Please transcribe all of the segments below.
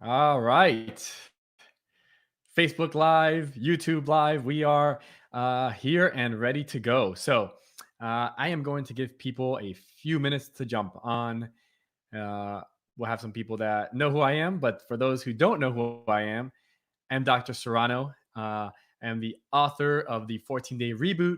All right. Facebook Live, YouTube Live, we are here and ready to go. I am going to give people a few minutes to jump on. Uh, we'll have some people that know who I am, but for those who don't know who I am, I'm Dr. Serrano. I am the author of the 14-Day Reboot.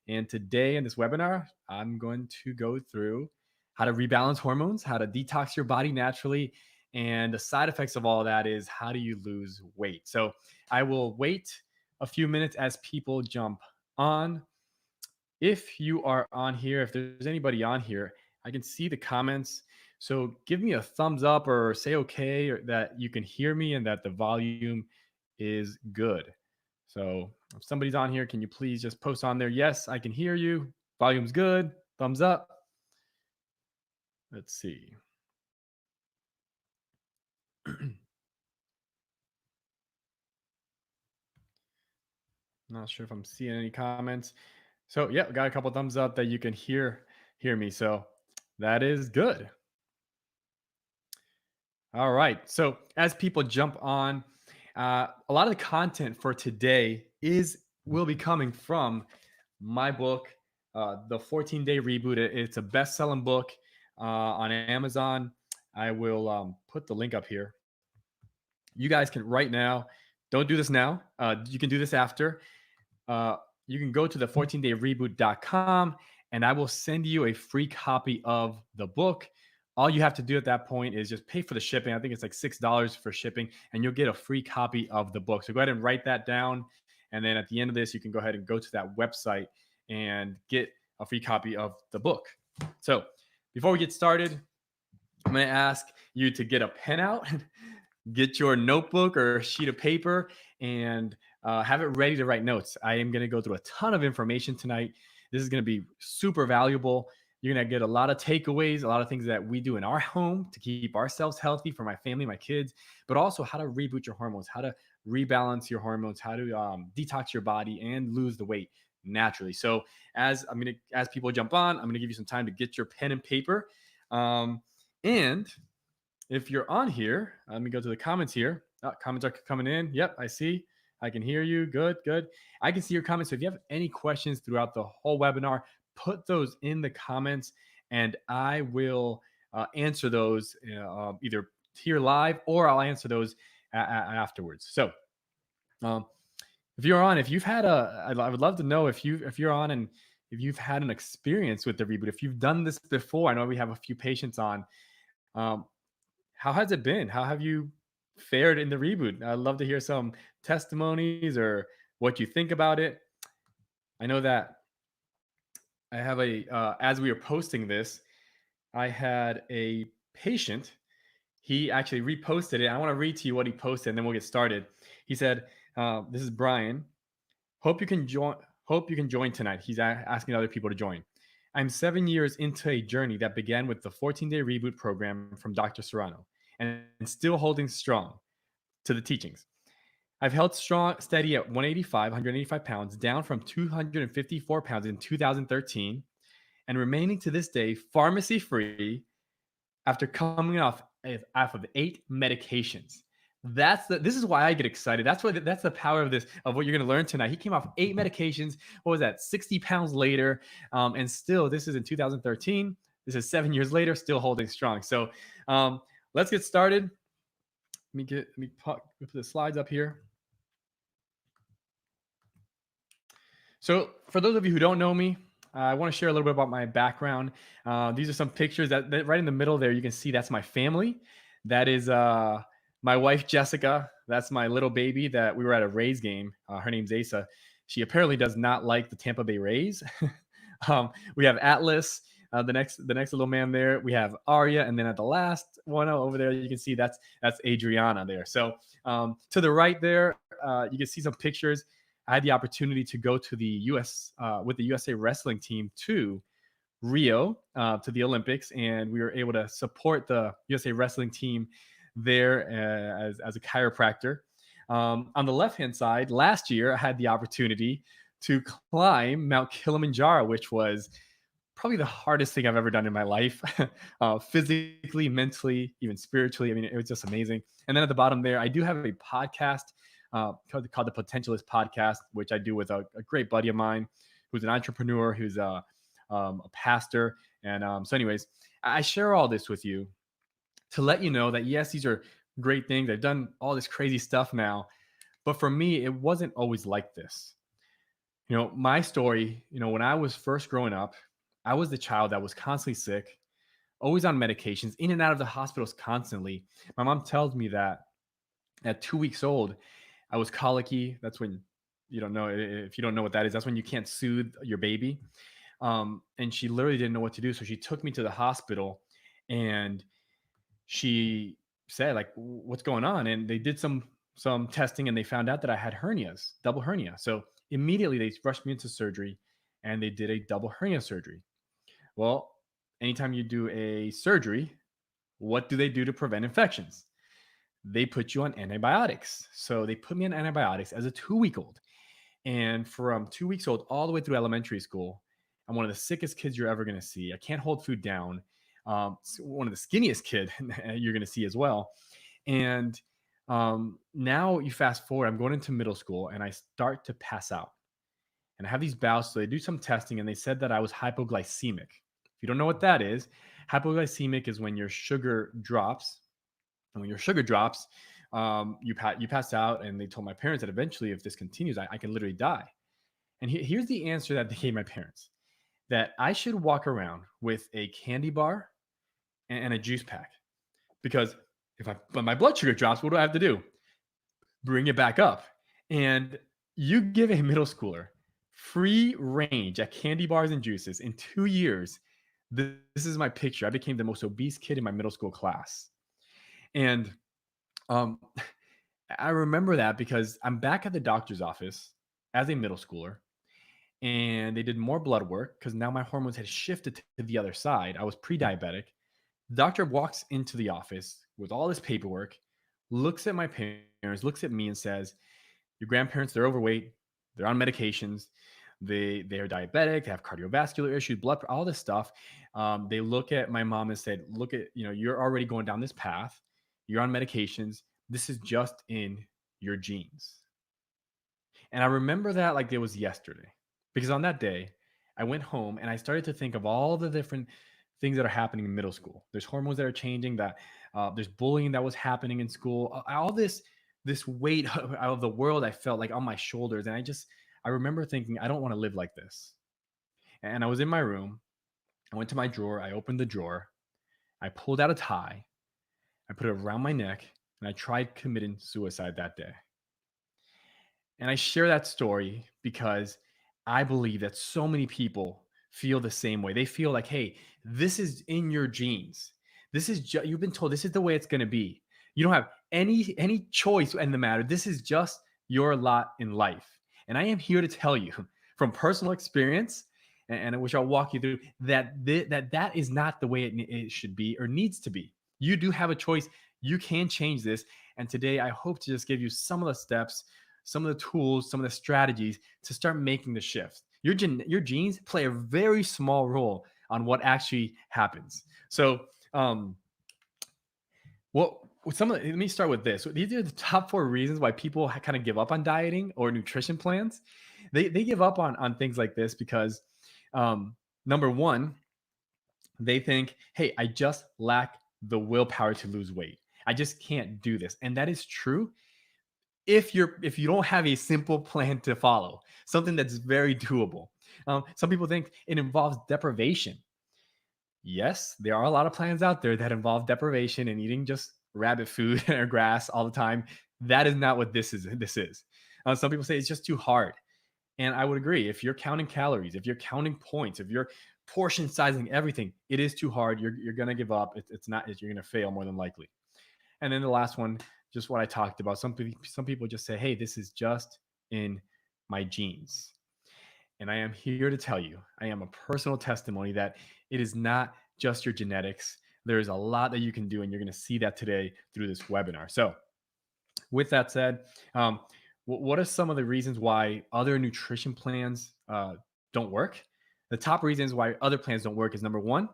And today in this webinar, I'm going to go through how to rebalance hormones, how to detox your body naturally. And the side effects of all that is how do you lose weight? So I will wait a few minutes as people jump on. If you are on here, if there's anybody on here, I can see the comments. So give me a thumbs up or say okay, or that you can hear me and that the volume is good. So if somebody's on here, can you please just post on there? Yes, I can hear you. Volume's good. Thumbs up. Let's see. Not sure if I'm seeing any comments. So yeah, got a couple thumbs up that you can hear me. So that is good. All right. So as people jump on, a lot of the content for today will be coming from my book, The 14-Day Reboot. It's a best-selling book on Amazon. I will put the link up here. You guys can right now. Don't do this now. You can do this after. You can go to the 14dayreboot.com and I will send you a free copy of the book. All you have to do at that point is just pay for the shipping. I think it's like $6 for shipping, and you'll get a free copy of the book. So go ahead and write that down. And then at the end of this, you can go ahead and go to that website and get a free copy of the book. So before we get started, I'm going to ask you to get a pen out, get your notebook or sheet of paper, and have it ready to write notes. I am going to go through a ton of information tonight. This is going to be super valuable. You're going to get a lot of takeaways, a lot of things that we do in our home to keep ourselves healthy, for my family, my kids, but also how to reboot your hormones, how to rebalance your hormones, how to detox your body and lose the weight naturally. So as people jump on, I'm going to give you some time to get your pen and paper. And if you're on here, let me go to the comments here. Comments are coming in. Yep, I see. I can hear you. Good, good. I can see your comments. So if you have any questions throughout the whole webinar, put those in the comments and I will answer those either here live or I'll answer those afterwards. So if you're on, if you've had I would love to know if you're on and if you've had an experience with the reboot, if you've done this before. I know we have a few patients on. How has it been? How have you fared in the reboot? I'd love to hear some testimonies or what you think about it. I know that I have as we were posting this, I had a patient. He actually reposted it. I want to read to you what he posted and then we'll get started. He said, this is Brian. Hope you can join tonight. He's asking other people to join. I'm 7 years into a journey that began with the 14-day reboot program from Dr. Serrano and still holding strong to the teachings. I've held steady at 185 pounds, down from 254 pounds in 2013, and remaining to this day pharmacy free after coming off of 8 medications. This is why I get excited. That's the power of this, of what you're going to learn tonight. He came off 8 medications. What was that? 60 pounds later. And still, this is in 2013. This is 7 years later, still holding strong. So let's get started. Let me put the slides up here. So for those of you who don't know me, I want to share a little bit about my background. These are some pictures that right in the middle there, you can see that's my family. That is my wife, Jessica. That's my little baby that we were at a Rays game. Her name's Asa. She apparently does not like the Tampa Bay Rays. We have Atlas, the next little man there. We have Arya, and then at the last one over there, you can see that's Adriana there. So to the right there, you can see some pictures. I had the opportunity to go to the U.S. With the USA wrestling team to Rio, to the Olympics, and we were able to support the USA wrestling team there as a chiropractor. On the left-hand side, last year, I had the opportunity to climb Mount Kilimanjaro, which was probably the hardest thing I've ever done in my life, physically, mentally, even spiritually. I mean, it was just amazing. And then at the bottom there, I do have a podcast called the Potentialist Podcast, which I do with a great buddy of mine who's an entrepreneur, who's a pastor. And so, anyways, I share all this with you to let you know that yes, these are great things. I've done all this crazy stuff now, but for me, it wasn't always like this. My story, when I was first growing up, I was the child that was constantly sick, always on medications, in and out of the hospitals constantly. My mom tells me that at 2 weeks old, I was colicky. That's when you don't know if you don't know what that is. That's when you can't soothe your baby. And she literally didn't know what to do. So she took me to the hospital and she said, like, what's going on? And they did some testing and they found out that I had hernias, double hernia. So immediately they rushed me into surgery and they did a double hernia surgery. Well, anytime you do a surgery, what do they do to prevent infections? They put you on antibiotics. So they put me on antibiotics as a 2 week old. And from 2 weeks old all the way through elementary school, I'm one of the sickest kids you're ever going to see. I can't hold food down. One of the skinniest kid you're going to see as well. And now you fast forward, I'm going into middle school and I start to pass out. And I have these bouts. So they do some testing and they said that I was hypoglycemic. If you don't know what that is, hypoglycemic is when your sugar drops. And when your sugar drops, you pass out. And they told my parents that eventually, if this continues, I can literally die. And here's the answer that they gave my parents, that I should walk around with a candy bar and a juice pack. Because when my blood sugar drops, what do I have to do? Bring it back up. And you give a middle schooler free range at candy bars and juices in 2 years. This is my picture. I became the most obese kid in my middle school class. And um, I remember that because I'm back at the doctor's office as a middle schooler and they did more blood work because now my hormones had shifted to the other side. I was pre-diabetic. The doctor walks into the office with all this paperwork, looks at my parents, looks at me and says, your grandparents, they're overweight, they're on medications, they are diabetic, they have cardiovascular issues, blood, all this stuff. They look at my mom and said, look at, you're already going down this path. You're on medications. This is just in your genes. And I remember that like it was yesterday. Because on that day, I went home and I started to think of all the different things that are happening in middle school. There's hormones that are changing. That there's bullying that was happening in school. All this weight of the world I felt like on my shoulders, and I remember thinking I don't want to live like this. And I was in my room. I went to my drawer. I opened the drawer. I pulled out a tie. I put it around my neck, and I tried committing suicide that day. And I share that story because I believe that so many people feel the same way. They feel like, hey, this is in your genes. You've been told this is the way it's going to be. You don't have any choice in the matter. This is just your lot in life. And I am here to tell you from personal experience, and which I'll walk you through, that is not the way it should be or needs to be. You do have a choice. You can change this. And today I hope to just give you some of the steps, some of the tools, some of the strategies to start making the shift. Your genes play a very small role on what actually happens. So, let me start with this. These are the top 4 reasons why people kind of give up on dieting or nutrition plans. They give up on things like this because, number one, they think, hey, I just lack the willpower to lose weight. I just can't do this. And that is true if you don't have a simple plan to follow, something that's very doable. Some people think it involves deprivation. Yes, there are a lot of plans out there that involve deprivation and eating just rabbit food or grass all the time. That is not what this is. Some people say it's just too hard. And I would agree. If you're counting calories, if you're counting points, if you're portion sizing everything, it is too hard. You're going to give up. It's not, you're going to fail more than likely. And then the last one, just what I talked about. Some people just say, hey, this is just in my genes. And I am here to tell you, I am a personal testimony that it is not just your genetics. There is a lot that you can do, and you're going to see that today through this webinar. So with that said, what are some of the reasons why other nutrition plans don't work? The top reasons why other plans don't work is number one,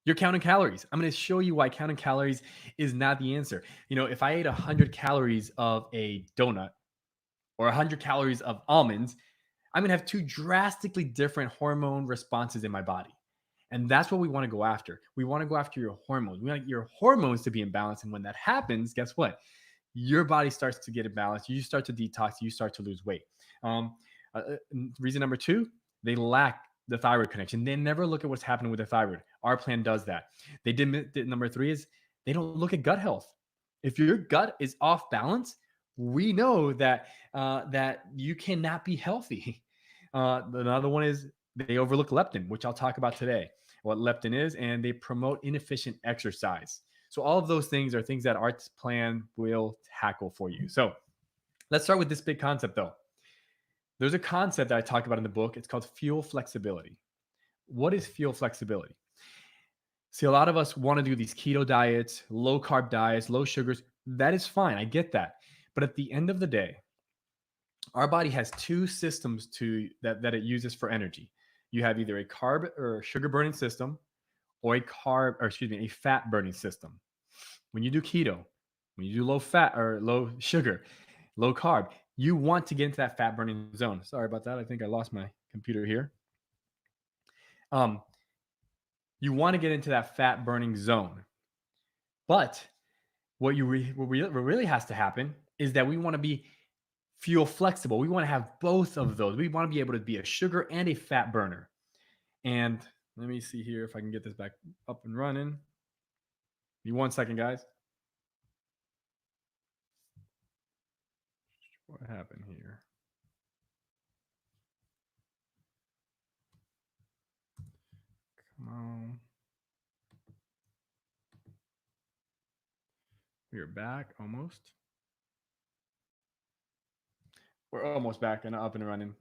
you're counting calories. I'm going to show you why counting calories is not the answer. If I ate 100 calories of a donut or 100 calories of almonds, I'm going to have two drastically different hormone responses in my body. And that's what we want to go after. We want to go after your hormones. We want your hormones to be in balance. And when that happens, guess what? Your body starts to get imbalanced. You start to detox. You start to lose weight. Um, Reason number two, they lack the thyroid connection. They never look at what's happening with the thyroid. Our plan does that. They did. Number three is they don't look at gut health. If your gut is off balance, we know that you cannot be healthy. Another one is they overlook leptin, which I'll talk about today, what leptin is, and they promote inefficient exercise. So all of those things are things that our plan will tackle for you. So let's start with this big concept though. There's a concept that I talk about in the book. It's called fuel flexibility. What is fuel flexibility? See, a lot of us want to do these keto diets, low carb diets, low sugars. That is fine. I get that. But at the end of the day, our body has two systems that it uses for energy. You have either a carb or sugar burning system or a fat burning system. When you do keto, when you do low fat or low sugar, low carb, you want to get into that fat burning zone. Sorry about that. I think I lost my computer here. You want to get into that fat burning zone. But what really has to happen is that we want to be fuel flexible. We want to have both of those. We want to be able to be a sugar and a fat burner. And let me see here if I can get this back up and running. Give me 1 second, guys. What happened here? Come on. We're back almost. We're almost back and up and running.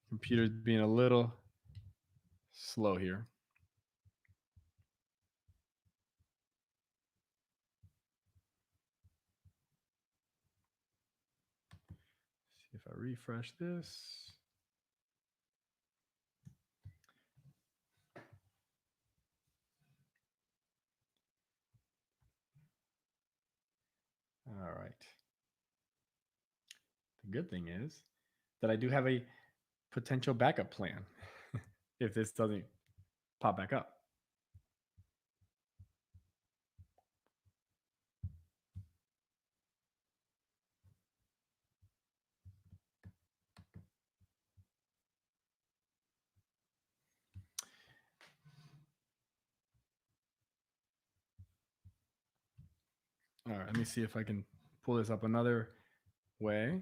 Computer's being a little slow here. See if I refresh this. All right. The good thing is that I do have a potential backup plan if this doesn't pop back up. All right, let me see if I can pull this up another way.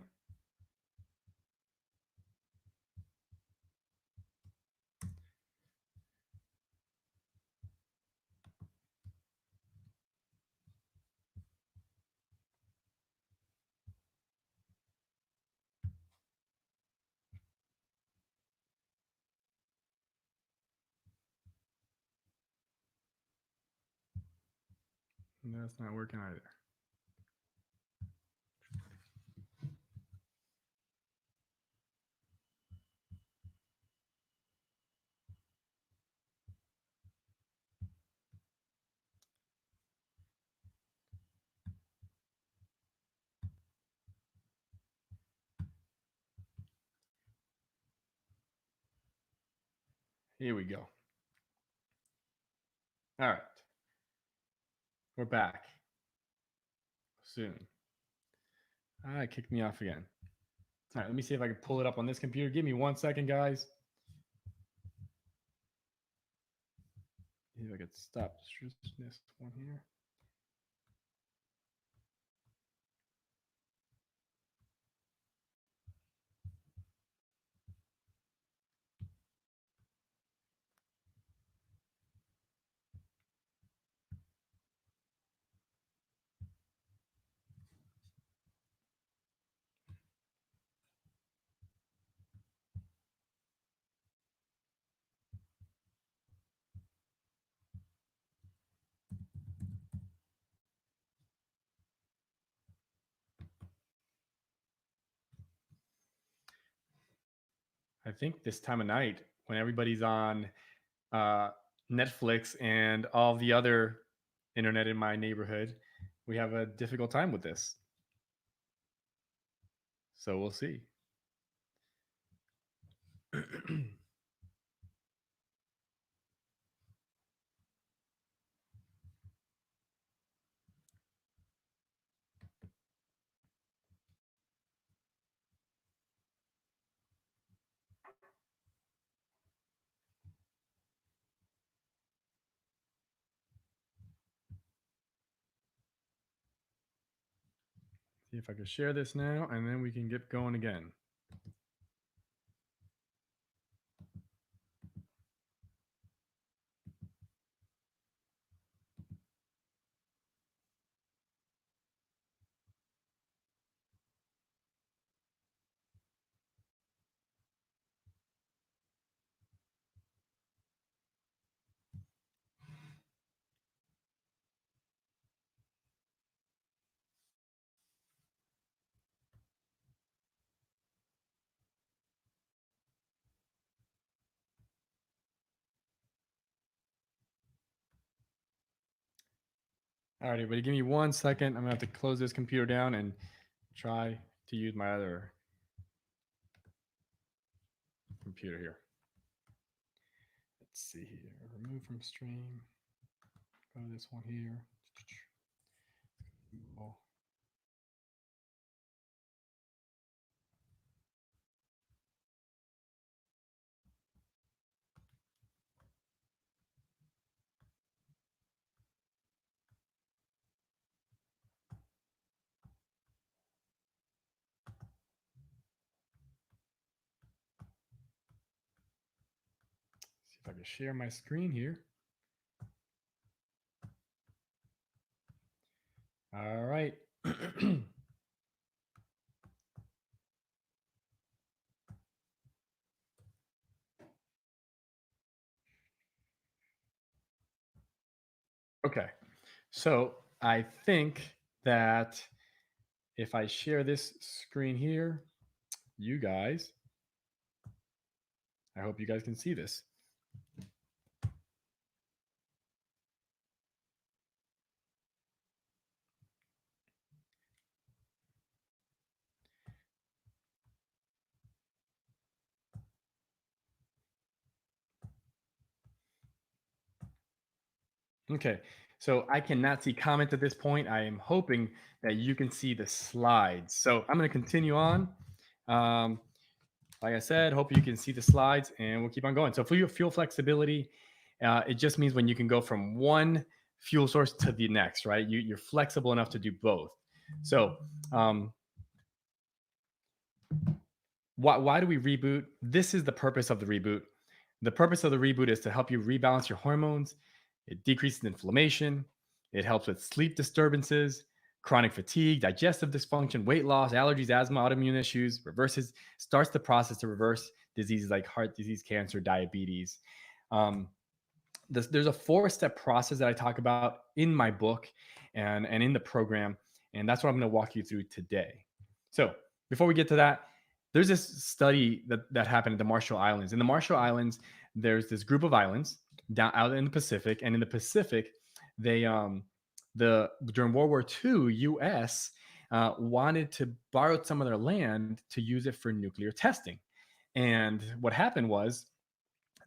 That's not working either. Here we go. All right. We're back. Soon. Ah, it kicked me off again. All right, let me see if I can pull it up on this computer. Give me 1 second, guys. See if I could stop this one here. I think this time of night when everybody's on uh, Netflix and all the other internet in my neighborhood, we have a difficult time with this. So we'll see. See if I can share this now, and then we can get going again. All right, everybody, give me 1 second. I'm gonna have to close this computer down and try to use my other computer here. Let's see here. Remove from stream. Go to this one here. Oh. See if I can share my screen here. All right. Okay. So I think that if I share this screen here, you guys, I hope you guys can see this. Okay, so I cannot see comments at this point. I am hoping that you can see the slides. So I'm going to continue on. Um, like I said, hope you can see the slides, and we'll keep on going. So for your fuel flexibility, it just means when you can go from one fuel source to the next, right? You're flexible enough to do both. So why do we reboot? This is the purpose of the reboot. The purpose of the reboot is to help you rebalance your hormones. It decreases inflammation. It helps with sleep disturbances, chronic fatigue, digestive dysfunction, weight loss, allergies, asthma, autoimmune issues, starts the process to reverse diseases like heart disease, cancer, diabetes. Um, there's a 4-step process that I talk about in my book and in the program. And that's what I'm going to walk you through today. So before we get to that, there's this study that happened at the Marshall Islands. In the Marshall Islands, there's this group of islands down out in the Pacific. And in the Pacific, they during World War II, US wanted to borrow some of their land to use it for nuclear testing. And what happened was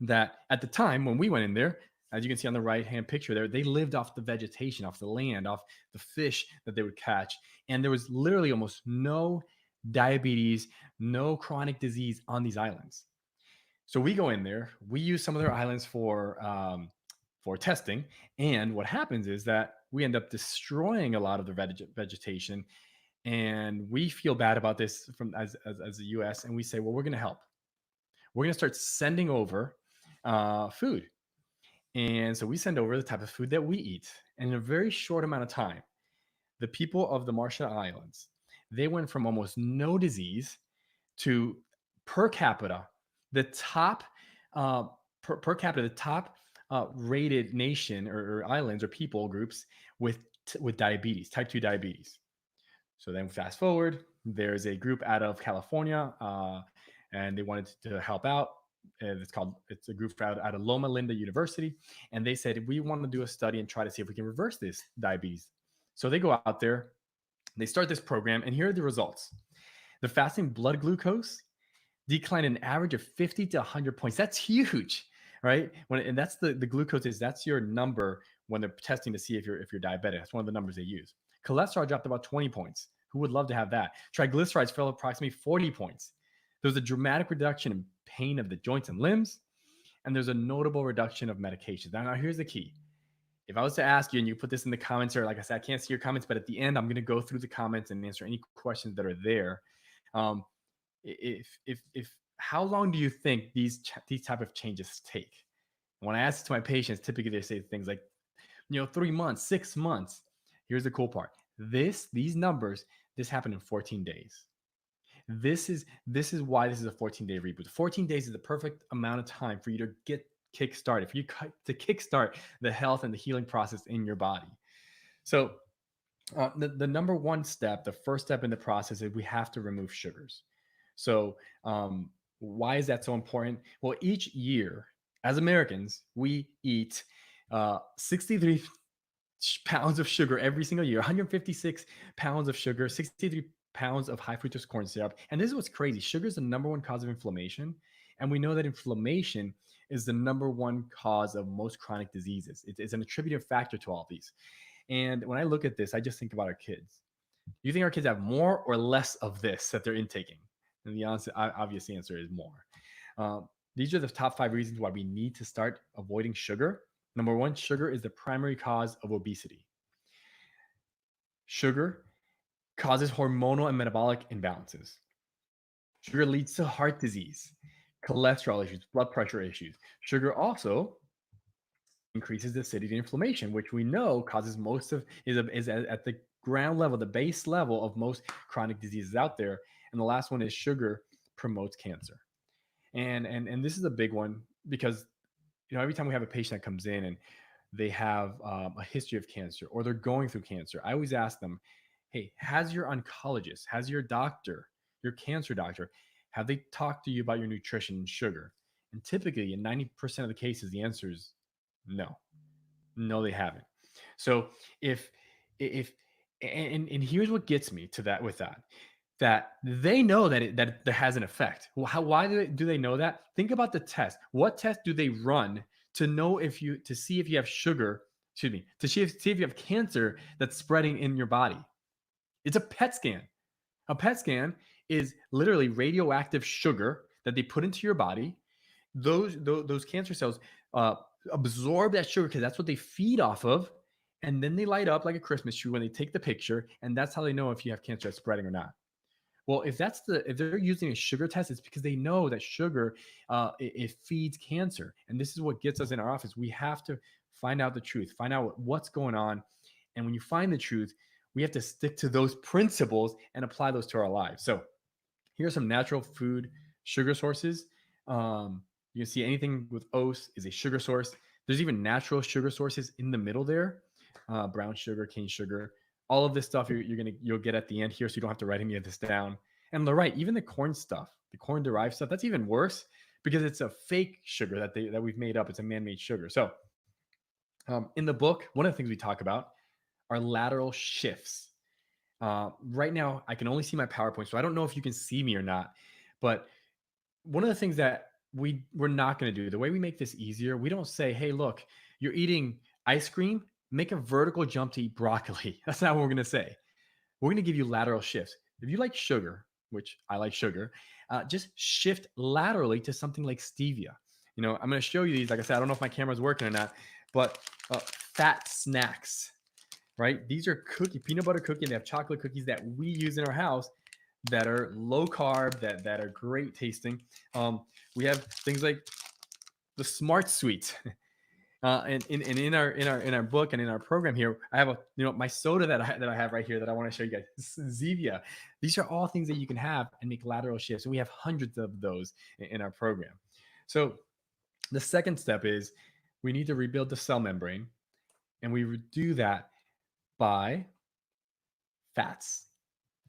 that at the time when we went in there, as you can see on the right hand picture there, they lived off the vegetation, off the land, off the fish that they would catch. And there was literally almost no diabetes, no chronic disease on these islands. So we go in there, we use some of their islands for testing. And what happens is that we end up destroying a lot of the vegetation. And we feel bad about this from as the US. And we say, well, we're going to help. We're going to start sending over food. And so we send over the type of food that we eat. And in a very short amount of time, the people of the Marshall Islands, they went from almost no disease to per capita, the top per capita, the top rated nation or islands or people groups with diabetes, type 2 diabetes. So then fast forward, there's a group out of California and they wanted to help out. it's a group out of Loma Linda University, and they said we want to do a study and try to see if we can reverse this diabetes. So they go out there, they start this program, and here are the results. The fasting blood glucose declined an average of 50 to 100 points. That's huge, right? And that's the glucose that's your number when they're testing to see if you're diabetic. That's one of the numbers they use. Cholesterol dropped about 20 points. Who would love to have that? Triglycerides fell approximately 40 points. There was a dramatic reduction in pain of the joints and limbs, and there's a notable reduction of medications. Now here's the key. If I was to ask you and you put this in the comments, or like I said, I can't see your comments, but at the end, I'm going to go through the comments and answer any questions that are there. Um, if how long do you think these type of changes take? When I ask it to my patients, typically they say things like, 3 months, 6 months. Here's the cool part. These numbers, this happened in 14 days. This is why this is a 14-day reboot. 14 days is the perfect amount of time for you to get kick-started, for you to kickstart the health and the healing process in your body. So the number one step, the first step in the process is we have to remove sugars. So why is that so important? Well, each year as Americans, we eat 63 pounds of sugar every single year, 156 pounds of sugar, 63 pounds of high fructose corn syrup. And this is what's crazy. Sugar is the number one cause of inflammation. And we know that inflammation is the number one cause of most chronic diseases. It's an attributive factor to all of these. And when I look at this, I just think about our kids. Do you think our kids have more or less of this that they're intaking? And the obvious answer is more. These are the top 5 reasons why we need to start avoiding sugar. Number 1, sugar is the primary cause of obesity. Sugar causes hormonal and metabolic imbalances. Sugar leads to heart disease, cholesterol issues, blood pressure issues. Sugar also increases the acidity and inflammation, which we know causes is at the ground level, the base level of most chronic diseases out there. And the last one is sugar promotes cancer. And this is a big one because every time we have a patient that comes in and they have a history of cancer or they're going through cancer, I always ask them, hey, has your oncologist, has your doctor, your cancer doctor, have they talked to you about your nutrition and sugar? And typically in 90% of the cases, the answer is no, they haven't. So if here's what gets me to that with that they know that that has an effect. Well, why do they know that? Think about the test. What test do they run to know to see if you have sugar? Excuse me, to see if you have cancer that's spreading in your body. It's a PET scan. A PET scan is literally radioactive sugar that they put into your body. Those cancer cells absorb that sugar because that's what they feed off of, and then they light up like a Christmas tree when they take the picture, and that's how they know if you have cancer that's spreading or not. Well, if they're using a sugar test, it's because they know that sugar it feeds cancer, and this is what gets us in our office. We have to find out the truth, find out what's going on, and when you find the truth, we have to stick to those principles and apply those to our lives. So, here's some natural food sugar sources. You can see anything with oats is a sugar source. There's even natural sugar sources in the middle there, brown sugar, cane sugar. All of this stuff you'll get at the end here, so you don't have to write any of this down. And they're right, even the corn stuff, the corn derived stuff, that's even worse because it's a fake sugar that we've made up. It's a man-made sugar. So in the book, one of the things we talk about are lateral shifts. Right now, I can only see my PowerPoint, so I don't know if you can see me or not. But one of the things that we're not going to do, the way we make this easier, we don't say, hey, look, you're eating ice cream, make a vertical jump to eat broccoli. That's not what we're going to say. We're going to give you lateral shifts. If you like sugar, which I like sugar, just shift laterally to something like stevia. I'm going to show you these. Like I said, I don't know if my camera's working or not, but fat snacks, right? These are peanut butter cookie, and they have chocolate cookies that we use in our house that are low carb, that are great tasting. We have things like the Smart Sweets. And in our book and in our program here, I have my soda that I have right here that I want to show you guys. Zevia. These are all things that you can have and make lateral shifts, and we have hundreds of those in our program. So the second step is we need to rebuild the cell membrane, and we do that by fats.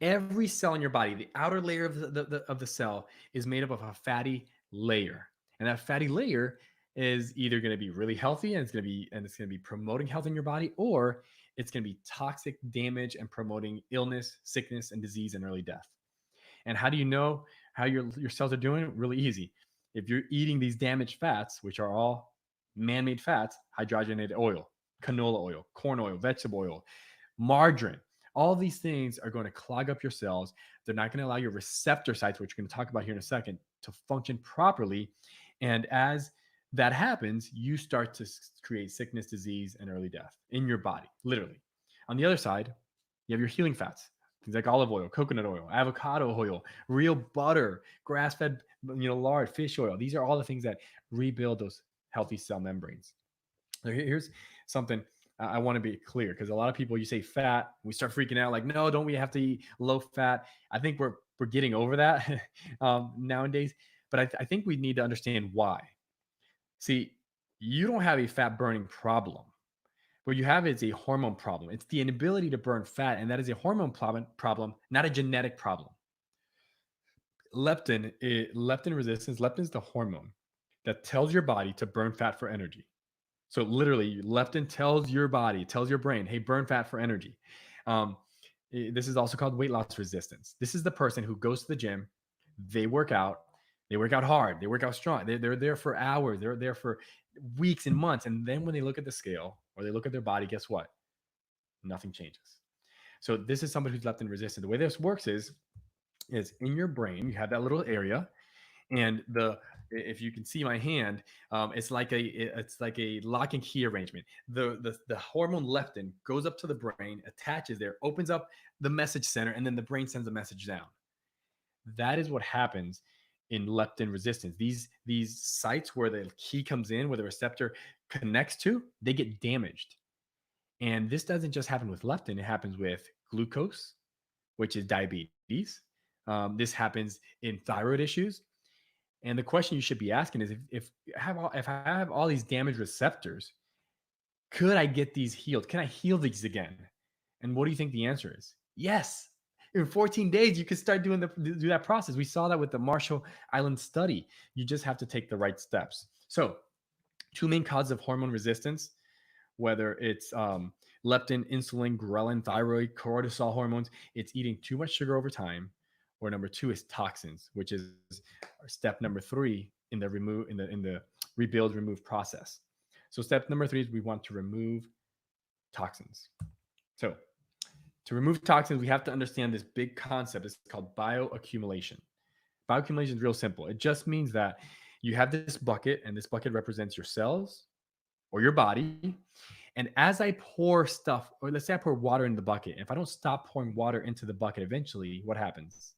Every cell in your body, the outer layer of the cell, is made up of a fatty layer. And that fatty layer is either going to be really healthy and it's going to be promoting health in your body, or it's going to be toxic damage and promoting illness, sickness, and disease and early death. And how do you know how your cells are doing? Really easy. If you're eating these damaged fats, which are all man-made fats, hydrogenated oil, canola oil, corn oil, vegetable oil, margarine, all these things are going to clog up your cells. They're not going to allow your receptor sites, which we're going to talk about here in a second, to function properly. And as that happens, you start to create sickness, disease, and early death in your body, literally. On the other side, you have your healing fats, things like olive oil, coconut oil, avocado oil, real butter, grass-fed, lard, fish oil. These are all the things that rebuild those healthy cell membranes. So here's something I want to be clear, because a lot of people, you say fat, we start freaking out like, no, don't we have to eat low fat? I think we're getting over that nowadays, but I think we need to understand why. See, you don't have a fat burning problem. What you have is a hormone problem. It's the inability to burn fat, and that is a hormone problem, not a genetic problem. Leptin resistance. Leptin is the hormone that tells your body to burn fat for energy. So literally, leptin tells your body, tells your brain, hey, burn fat for energy. Um, this is also called weight loss resistance. This is the person who goes to the gym, they work out, hard, they work out strong. They're there for hours, they're there for weeks and months. And then when they look at the scale or they look at their body, guess what? Nothing changes. So this is somebody who's leptin resistant. The way this works is in your brain, you have that little area, and if you can see my hand, it's like a lock and key arrangement. The hormone leptin goes up to the brain, attaches there, opens up the message center, and then the brain sends a message down. That is what happens in leptin resistance. These sites where the key comes in, where the receptor connects to, they get damaged. And this doesn't just happen with leptin, it happens with glucose, which is diabetes. This happens in thyroid issues. And the question you should be asking is, if I have all these damaged receptors, could I get these healed? Can I heal these again? And what do you think the answer is? Yes. In 14 days, you can start do that process. We saw that with the Marshall Islands study. You just have to take the right steps. So, two main causes of hormone resistance, whether it's leptin, insulin, ghrelin, thyroid, cortisol hormones, it's eating too much sugar over time. Or number two is toxins, which is step number 3 in the rebuild remove process. So step number 3 is we want to remove toxins. So to remove toxins, we have to understand this big concept. It's called bioaccumulation. Bioaccumulation is real simple. It just means that you have this bucket, and this bucket represents your cells or your body. And as I pour stuff, or let's say I pour water in the bucket, if I don't stop pouring water into the bucket, eventually what happens?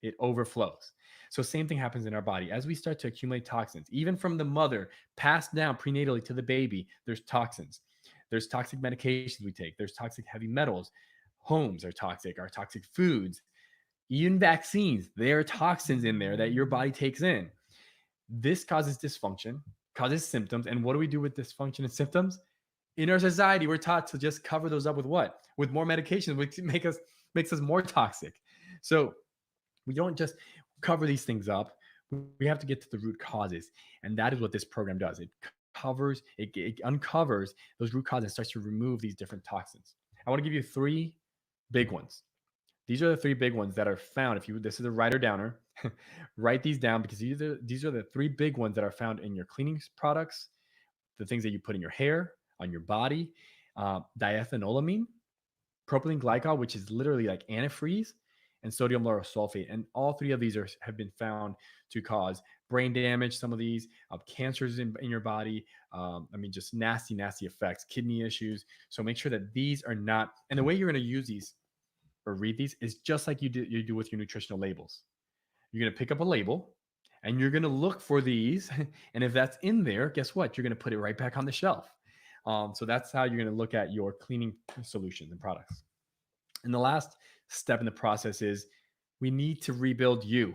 It overflows. So same thing happens in our body. As we start to accumulate toxins, even from the mother, passed down prenatally to the baby, there's toxins. There's toxic medications we take. There's toxic heavy metals. Homes are toxic, our toxic foods, even vaccines. There are toxins in there that your body takes in. This causes dysfunction, causes symptoms. And what do we do with dysfunction and symptoms? In our society, we're taught to just cover those up with what? With more medications, which makes us more toxic. So we don't just cover these things up. We have to get to the root causes. And that is what this program does. It uncovers those root causes and starts to remove these different toxins. I want to give you 3 big ones. These are the 3 big ones that are found. This is a writer downer, write these down, because these are the 3 big ones that are found in your cleaning products, the things that you put in your hair, on your body, diethanolamine, propylene glycol, which is literally like antifreeze, and sodium lauryl sulfate. And all 3 of these have been found to cause brain damage. Some of these cancers in your body. Just nasty effects, kidney issues. So make sure that these are not. And the way you're going to use these or read these is just like you do with your nutritional labels. You're going to pick up a label and you're going to look for these. And if that's in there, guess what? You're going to put it right back on the shelf. So that's how you're going to look at your cleaning solutions and products. And the last step in the process is we need to rebuild you.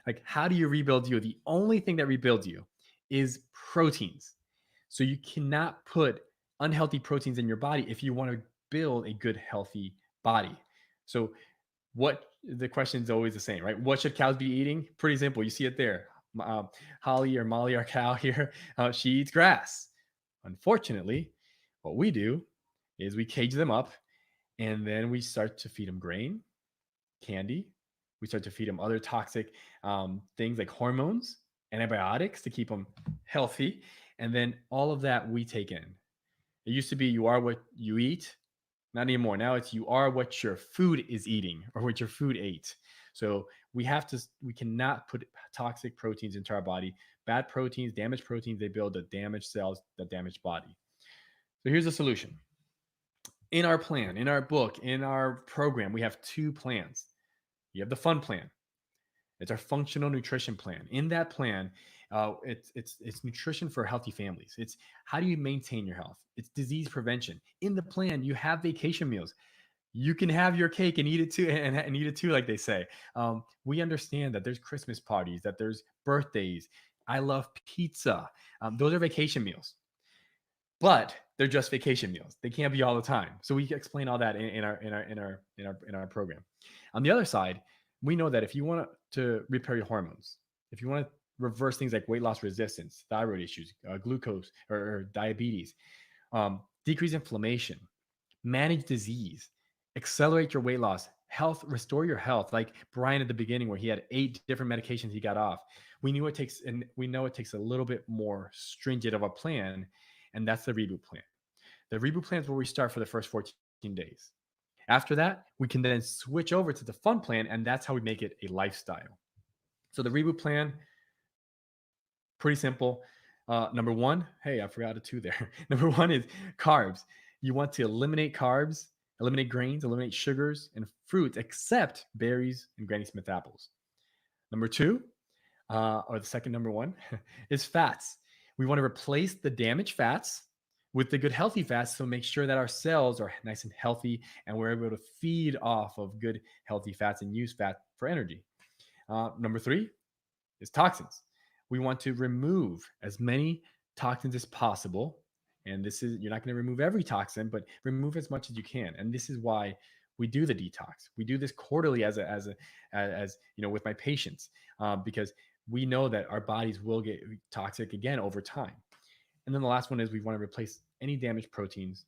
Like, how do you rebuild you? The only thing that rebuilds you is proteins. So you cannot put unhealthy proteins in your body if you want to build a good, healthy body. So the question is always the same, right? What should cows be eating? Pretty simple. You see it there. Holly or Molly, our cow here, she eats grass. Unfortunately, what we do is we cage them up and then we start to feed them grain, candy. We start to feed them other toxic things like hormones, antibiotics to keep them healthy. And then all of that we take in. It used to be you are what you eat. Not anymore. Now it's you are what your food is eating or what your food ate. So we cannot put toxic proteins into our body. Bad proteins, damaged proteins, they build the damaged cells, the damaged body. So here's the solution. In our plan, in our book, in our program, we have two plans. You have the fun plan. It's our functional nutrition plan. In that plan, it's nutrition for healthy families. It's how do you maintain your health? It's disease prevention. In the plan, you have vacation meals. You can have your cake and eat it too, and eat it too, like they say. We understand that there's Christmas parties, that there's birthdays. I love pizza. Those are vacation meals, but they're just vacation meals. They can't be all the time. So we explain all that in our program. On the other side, we know that if you want to repair your hormones, if you want to reverse things like weight loss resistance, thyroid issues, glucose or diabetes, decrease inflammation, manage disease, accelerate your weight loss, health, restore your health. Like Brian at the beginning, where he had 8 different medications he got off. We know it takes a little bit more stringent of a plan, and that's the reboot plan. The reboot plan is where we start for the first 14 days. After that, we can then switch over to the fun plan, and that's how we make it a lifestyle. So the reboot plan, pretty simple. Number one, hey, I forgot a two there. Number one is carbs. You want to eliminate carbs, eliminate grains, eliminate sugars and fruits, except berries and Granny Smith apples. Number two, or the second number one, is fats. We want to replace the damaged fats with the good healthy fats, so make sure that our cells are nice and healthy and we're able to feed off of good healthy fats and use fat for energy. Number three is toxins. We want to remove as many toxins as possible. And this is, you're not going to remove every toxin, but remove as much as you can. And this is why we do the detox. We do this quarterly as you know, with my patients, because we know that our bodies will get toxic again over time. And then the last one is we want to replace any damaged proteins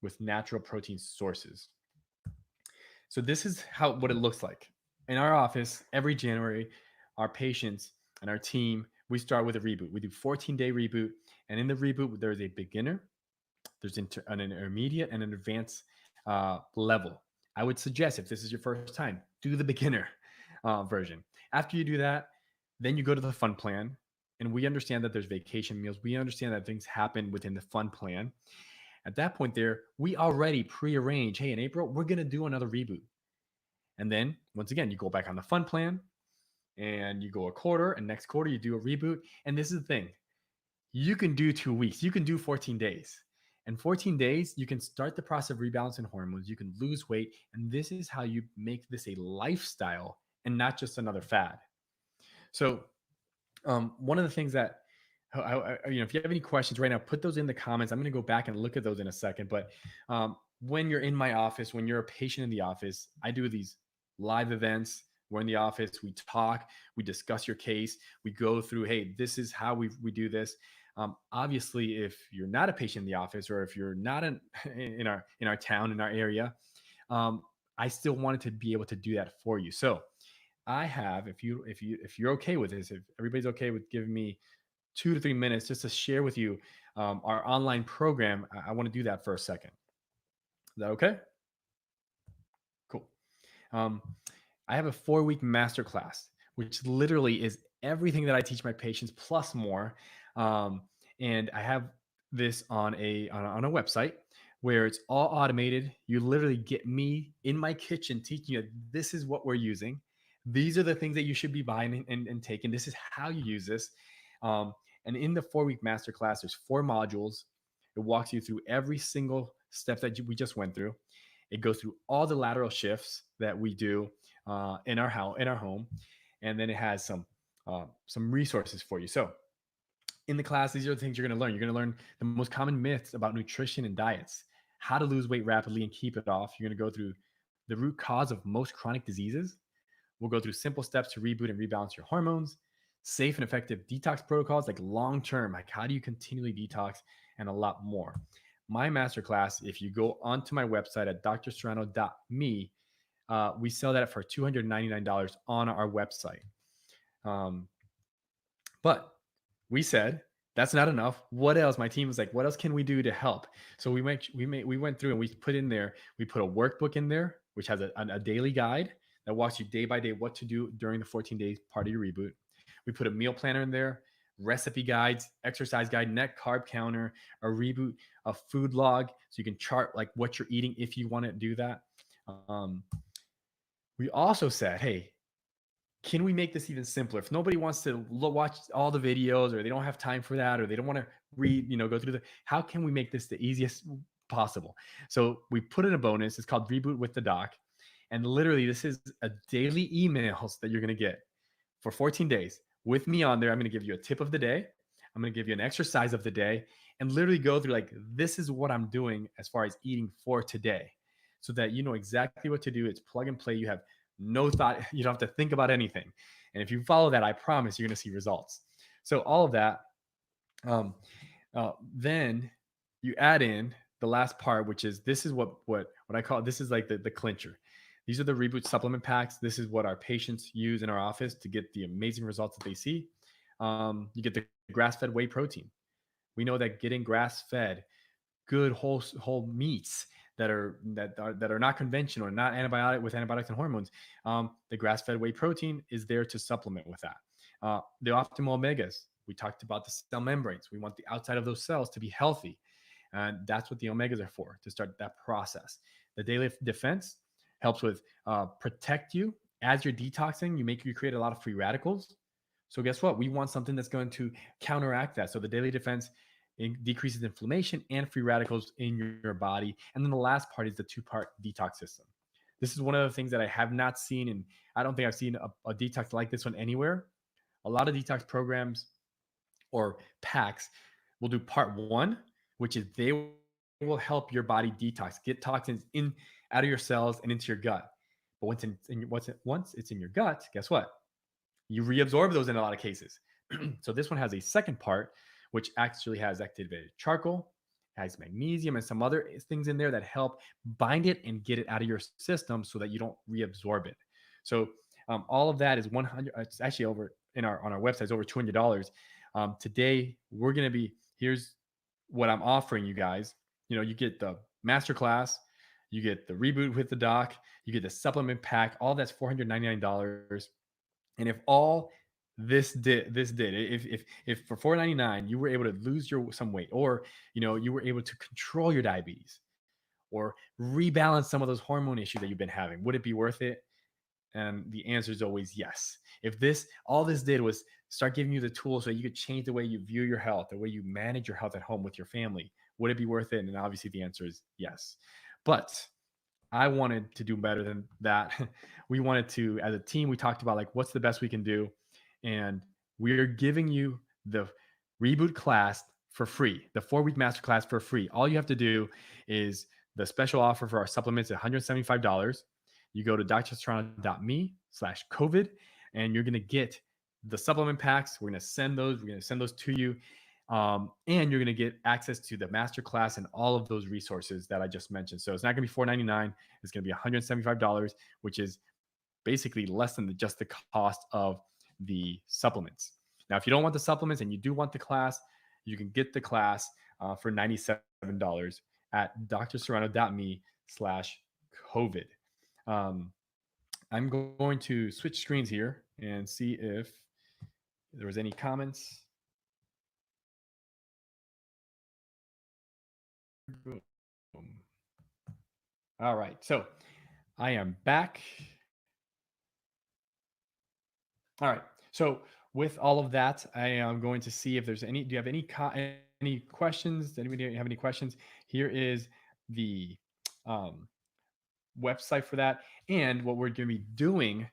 with natural protein sources. So this is what it looks like. In our office, every January, our patients and our team, we start with a reboot. We do 14-day reboot. And in the reboot, there's a beginner, there's an intermediate, and an advanced level. I would suggest, if this is your first time, do the beginner version. After you do that, then you go to the fun plan. And we understand that there's vacation meals. We understand that things happen within the fun plan. At that point there, we already prearrange, hey, in April, we're going to do another reboot. And then once again, you go back on the fun plan and you go a quarter, and next quarter you do a reboot. And this is the thing. You can do 2 weeks. You can do 14 days. And 14 days, you can start the process of rebalancing hormones. You can lose weight. And this is how you make this a lifestyle and not just another fad. So one of the things that, if you have any questions right now, put those in the comments. I'm going to go back and look at those in a second. But when you're in my office, when you're a patient in the office, I do these live events. We're in the office, we talk, we discuss your case, we go through, hey, this is how we do this. Obviously, if you're not a patient in the office, or if you're not in our town, in our area, I still wanted to be able to do that for you. So I have, if you're okay with this, if everybody's okay with giving me 2 to 3 minutes just to share with you our online program, I want to do that for a second. Is that okay? Cool. I have a 4-week masterclass, which literally is everything that I teach my patients plus more. And I have this on a website where it's all automated. You literally get me in my kitchen teaching you, this is what we're using. These are the things that you should be buying and taking. This is how you use this. And in the 4-week masterclass, there's 4 modules. It walks you through every single step that we just went through. It goes through all the lateral shifts that we do in our home, and then it has some resources for you. So in the class, these are the things you're going to learn. You're going to learn the most common myths about nutrition and diets, how to lose weight rapidly and keep it off. You're going to go through the root cause of most chronic diseases. We'll go through simple steps to reboot and rebalance your hormones, safe and effective detox protocols, like long term, like how do you continually detox, and a lot more. My masterclass, if you go onto my website at drserrano.me, we sell that for $299 on our website. Um, but we said that's not enough. What else? My team was like, what else can we do to help? So we went through and we put in there. We put a workbook in there, which has a daily guide that walks you day by day what to do during the 14 days part of your reboot. We put a meal planner in there, recipe guides, exercise guide, net carb counter, a reboot, a food log, so you can chart like what you're eating if you want to do that. Um, we also said, hey, can we make this even simpler? If nobody wants to watch all the videos, or they don't have time for that, or they don't want to read, go through how can we make this the easiest possible? So we put in a bonus. It's called Reboot with the Doc. And literally, this is a daily emails that you're going to get for 14 days with me on there. I'm going to give you a tip of the day. I'm going to give you an exercise of the day, and literally go through like, this is what I'm doing as far as eating for today, so that you know exactly what to do. It's plug and play. You have no thought. You don't have to think about anything. And if you follow that, I promise you're going to see results. So all of that. Then you add in the last part, which is, this is what I call, this is like the clincher. These are the Reboot supplement packs. This is what our patients use in our office to get the amazing results that they see. You get the grass-fed whey protein. We know that getting grass-fed, good whole meats that are not conventional, not antibiotic with antibiotics and hormones. The grass-fed whey protein is there to supplement with that. The optimal omegas. We talked about the cell membranes. We want the outside of those cells to be healthy, and that's what the omegas are for, to start that process. The daily defense helps with protect you as you're detoxing. You create a lot of free radicals. So guess what? We want something that's going to counteract that. So the daily defense decreases inflammation and free radicals in your body. And then the last part is the 2-part detox system. This is one of the things that I have not seen, and I don't think I've seen a detox like this one anywhere. A lot of detox programs or packs will do part 1, which is they will help your body detox, get toxins in out of your cells and into your gut. But once it's in your gut, guess what? You reabsorb those in a lot of cases. So this one has a second part, which actually has activated charcoal, has magnesium and some other things in there that help bind it and get it out of your system so that you don't reabsorb it. So all of that is 100. It's actually over on our website. It's over $200. Today we're going to be, here's what I'm offering you guys. You get the masterclass, you get the Reboot with the Doc, you get the supplement pack. All that's $499. And if all this did, if for $499 you were able to lose some weight, or you were able to control your diabetes, or rebalance some of those hormone issues that you've been having, would it be worth it? And the answer is always yes. If all this did was start giving you the tools so you could change the way you view your health, the way you manage your health at home with your family, would it be worth it? And obviously the answer is yes. But I wanted to do better than that. We wanted to, as a team, we talked about like, what's the best we can do. And we're giving you the Reboot class for free, the 4-week masterclass for free. All you have to do is the special offer for our supplements at $175. You go to drserrano.me/COVID, and you're going to get the supplement packs. We're going to send those to you. And you're going to get access to the masterclass and all of those resources that I just mentioned. So it's not going to be $499. It's going to be $175, which is basically less than just the cost of the supplements. Now, if you don't want the supplements and you do want the class, you can get the class for $97 at drserrano.me/COVID. I'm going to switch screens here and see if there was any comments. All right, so I am back. All right, so with all of that, I am going to see if there's any. Do you have any questions? Does anybody have any questions? Here is the website for that, and what we're going to be doing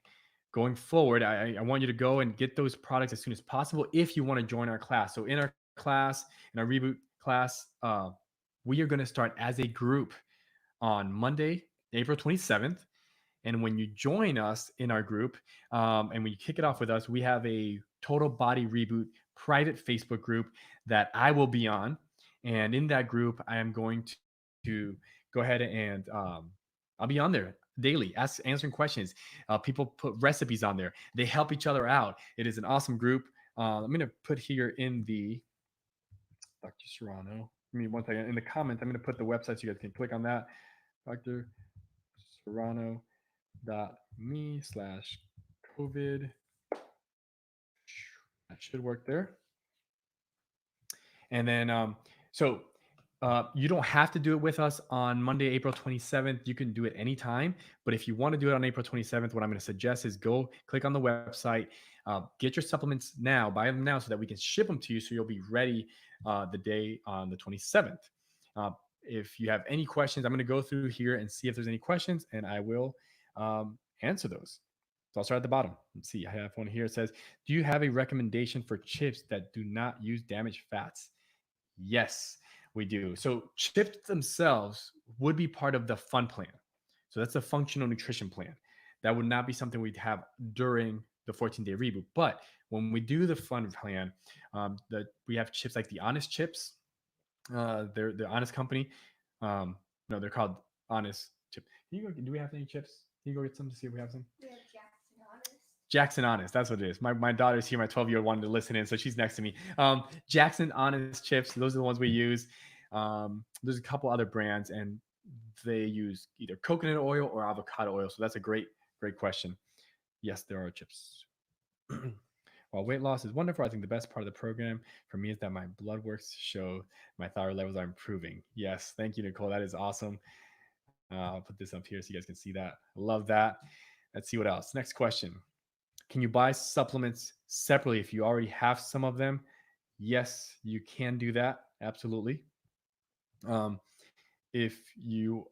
going forward. I want you to go and get those products as soon as possible if you want to join our class. So in our class, in our Reboot class, we are going to start as a group on Monday, April 27th. And when you join us in our group, and when you kick it off with us, we have a Total Body Reboot private Facebook group that I will be on. And in that group, I am going to go ahead and I'll be on there daily, answering questions. People put recipes on there. They help each other out. It is an awesome group. I'm going to put here in the Dr. Serrano. Give me one second. In the comments, I'm going to put the website so you guys can click on that. drserrano.me/COVID. That should work there. And then, you don't have to do it with us on Monday, April 27th. You can do it anytime. But if you want to do it on April 27th, what I'm going to suggest is go click on the website, get your supplements now, buy them now so that we can ship them to you so you'll be ready the day on the 27th. If you have any questions, I'm going to go through here and see if there's any questions, and I will answer those. So I'll start at the bottom. Let's see. I have one here. It says, do you have a recommendation for chips that do not use damaged fats? Yes, we do. So chips themselves would be part of the fun plan. So that's a functional nutrition plan. That would not be something we'd have during the 14-day reboot. But when we do the fun plan, we have chips like the Honest chips. They're the Honest company. No, they're called Honest chip. Do we have any chips? Can you go get some to see if we have some? We have Jackson Honest. Jackson Honest, that's what it is. My daughter's here. My 12-year-old wanted to listen in, so she's next to me. Jackson Honest chips. Those are the ones we use. There's a couple other brands, and they use either coconut oil or avocado oil. So that's a great question. Yes, there are chips. While weight loss is wonderful, I think the best part of the program for me is that my blood works show my thyroid levels are improving. Yes, thank you, Nicole. That is awesome. I'll put this up here so you guys can see that. Love that. Let's see what else. Next question. Can you buy supplements separately if you already have some of them? Yes, you can do that. Absolutely. If you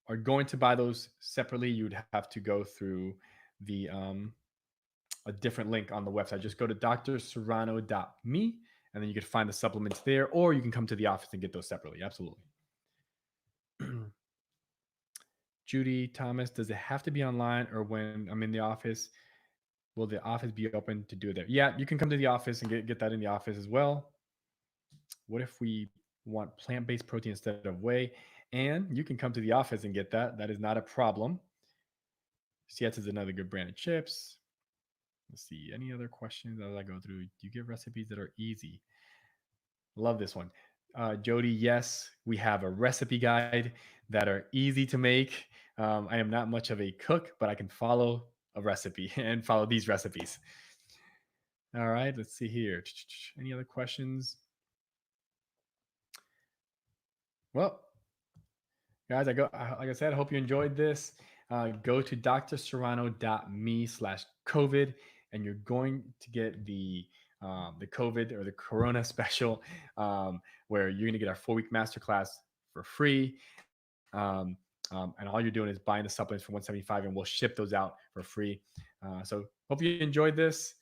are going to buy those separately, you'd have to go through the a different link on the website. Just go to drserrano.me and then you can find the supplements there, or you can come to the office and get those separately. Absolutely. Judy Thomas, does it have to be online, or when I'm in the office, will the office be open to do it there? Yeah, you can come to the office and get that in the office as well. What if we want plant-based protein instead of whey? And you can come to the office and get that. That is not a problem. Cietz is another good brand of chips. Let's see. Any other questions as I go through? Do you give recipes that are easy? Love this one. Jody, yes, we have a recipe guide that are easy to make. I am not much of a cook, but I can follow a recipe and follow these recipes. All right, let's see here. Any other questions? Well, guys, like I said, I hope you enjoyed this. Go to drserrano.me/COVID, and you're going to get the COVID or the Corona special, where you're going to get our 4-week masterclass for free. And all you're doing is buying the supplements for $175, and we'll ship those out for free. So hope you enjoyed this.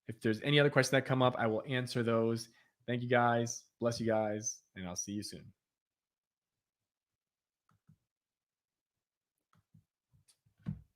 If there's any other questions that come up, I will answer those. Thank you guys. Bless you guys, and I'll see you soon.